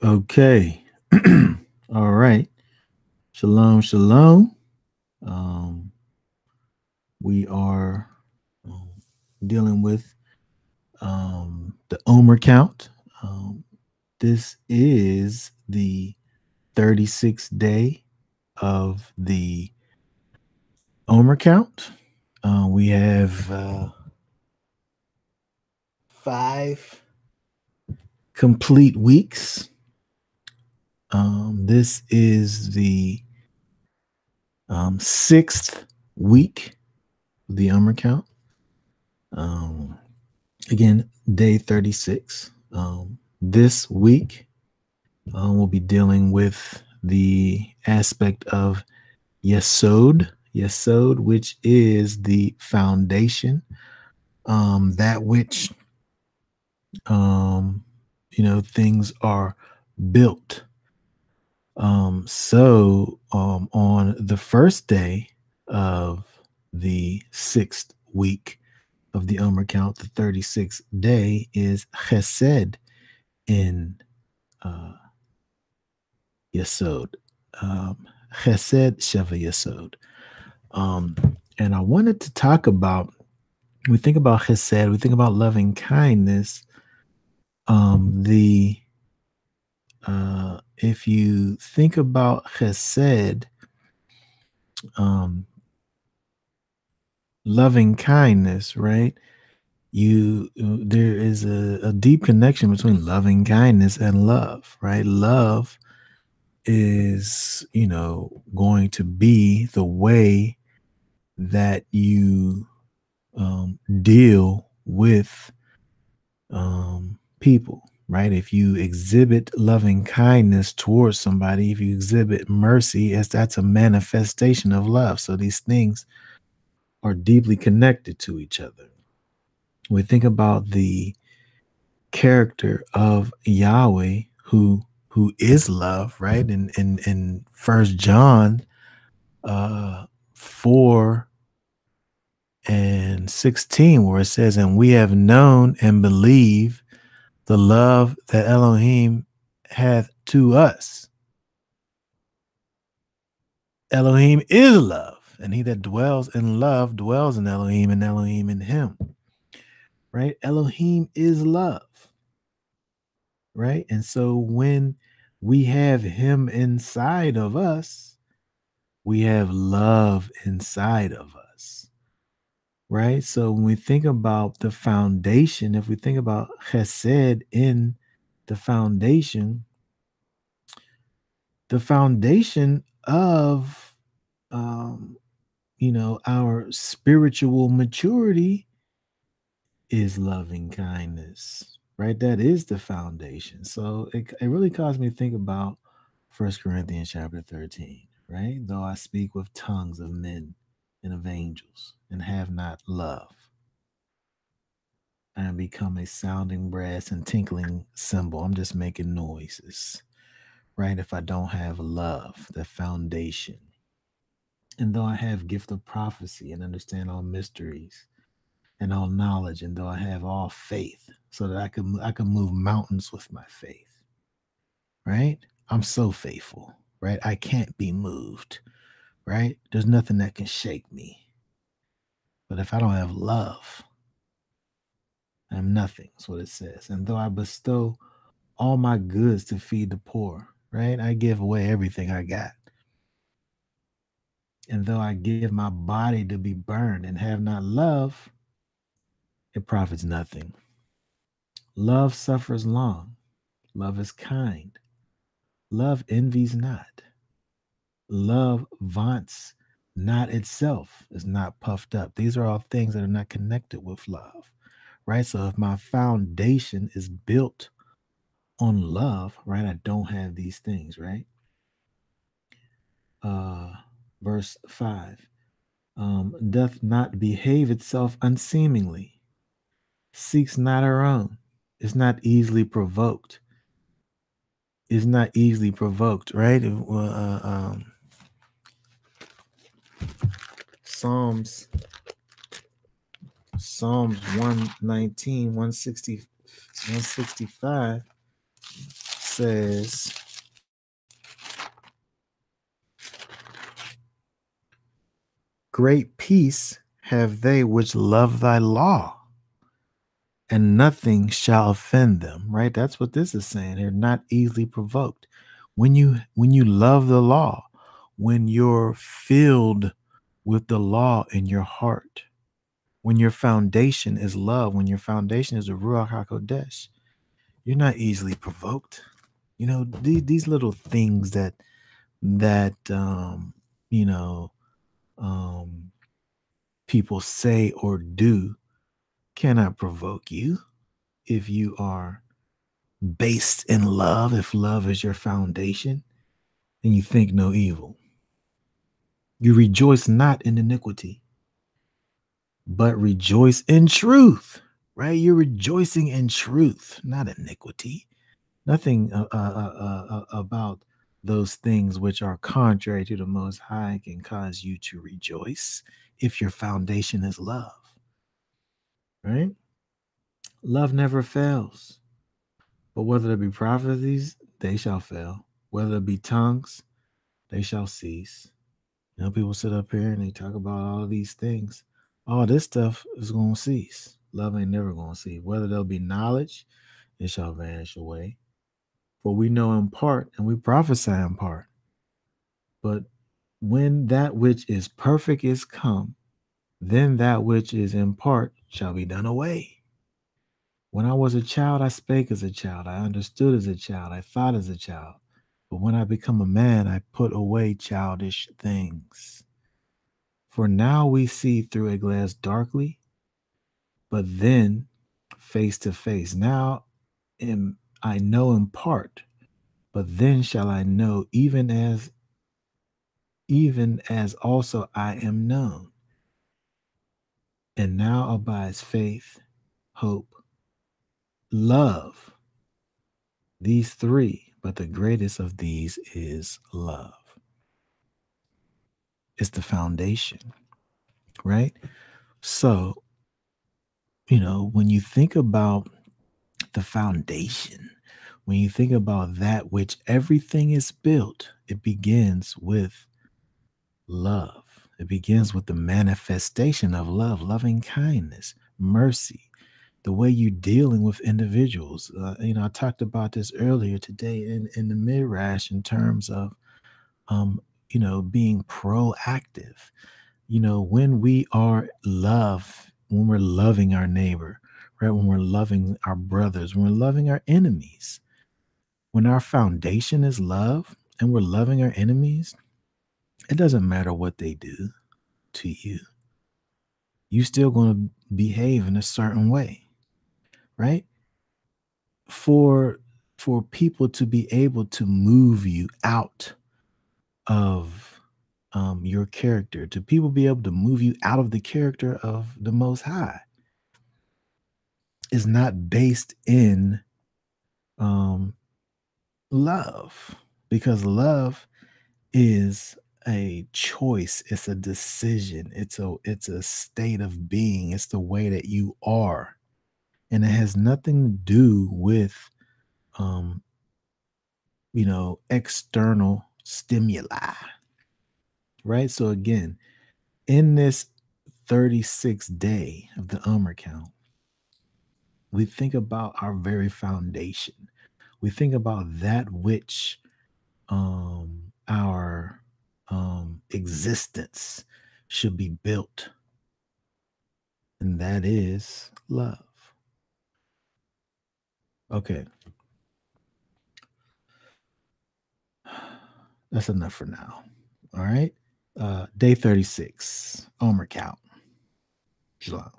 Okay. All right. Shalom, shalom. Um, we are um, dealing with the Omer count. Um, this is the 36th day of the Omer count. We have 5 complete weeks. This is the sixth week of the Omer count. Um, Again, day 36. This week, we'll be dealing with the aspect of Yesod, which is the foundation, that which, um, things are built. On the first day of the sixth week of the Omer count, the 36th day is Chesed in uh, Yesod. Chesed Sheva Yesod. And I wanted to talk about, we think about Chesed, we think about loving kindness. The If you think about Chesed, um, loving kindness, right? There is a deep connection between loving kindness and love, right? Love is, going to be the way that you deal with people, right? If you exhibit loving kindness towards somebody, if you exhibit mercy, as that's a manifestation of love. So these things are deeply connected to each other. We think about the character of Yahweh, who is love, right? In First John 4:16, where it says, "And we have known and believe the love that Elohim hath to us." Elohim is love, and he that dwells in love dwells in Elohim, and Elohim in him. Right? Elohim is love. Right? And so when we have him inside of us, we have love inside of us. Right? So when we think about the foundation, if we think about Chesed in the foundation, of um, our spiritual maturity is loving kindness, right? That is the foundation. So it really caused me to think about First Corinthians chapter 13, right? Though I speak with tongues of men and of angels and have not love, I am become a sounding brass and tinkling cymbal. I'm just making noises, right? If I don't have love, the foundation. And though I have gift of prophecy and understand all mysteries and all knowledge, and though I have all faith, so that I can move mountains with my faith, right? I'm so faithful, right? I can't be moved, right? There's nothing that can shake me. But if I don't have love, I'm nothing. That's what it says. And though I bestow all my goods to feed the poor, right? I give away everything I got. And though I give my body to be burned and have not love, it profits nothing. Love suffers long. Love is kind. Love envies not. Love vaunts not itself, is not puffed up. These are all things that are not connected with love, right? So if my foundation is built on love, right, I don't have these things, right? Uh, Verse 5, doth not behave itself unseemingly, seeks not her own, is not easily provoked, right? Psalms Psalms 119, 160, 165 says, great peace have they which love thy law, and nothing shall offend them. Right? That's what this is saying. They're not easily provoked. When you love the law, when you're filled with the law in your heart, when your foundation is love, when your foundation is the Ruach HaKodesh, you're not easily provoked. These little things that you know um people say or do cannot provoke you if you are based in love. If love is your foundation, then you think no evil. You rejoice not in iniquity, but rejoice in truth. Right? You're rejoicing in truth, not iniquity. Nothing about those things which are contrary to the Most High can cause you to rejoice if your foundation is love. Right? Love never fails. But whether there be prophecies, they shall fail. Whether there be tongues, they shall cease. People sit up here and they talk about all of these things. All this stuff is going to cease. Love ain't never going to cease. Whether there'll be knowledge, it shall vanish away. For we know in part and we prophesy in part. But when that which is perfect is come, then that which is in part shall be done away. When I was a child, I spake as a child. I understood as a child. I thought as a child. But when I become a man, I put away childish things. For now we see through a glass darkly, but then face to face. Now I know in part, but then shall I know even as also I am known. And now abides faith, hope, love. These three, but the greatest of these is love. It's the foundation, right? So, when you think about the foundation, when you think about that which everything is built, it begins with love. It begins with the manifestation of love, loving kindness, mercy, the way you're dealing with individuals. I talked about this earlier today in the Midrash in terms of, being proactive. When we are when we're loving our neighbor, right? When we're loving our brothers, when we're loving our enemies, when our foundation is love and we're loving our enemies, it doesn't matter what they do to you. You still going to behave in a certain way, right? For people to be able to move you out of your character, to people be able to move you out of the character of the Most High, is not based in um, love, because love is a choice, it's a decision, it's a state of being, it's the way that you are, and it has nothing to do with um external stimuli, right? So again, in this 36th day of the count, we think about our very foundation. We think about that which our existence should be built, and that is love. Okay, that's enough for now. All right. Day 36, Omer count. Shalom.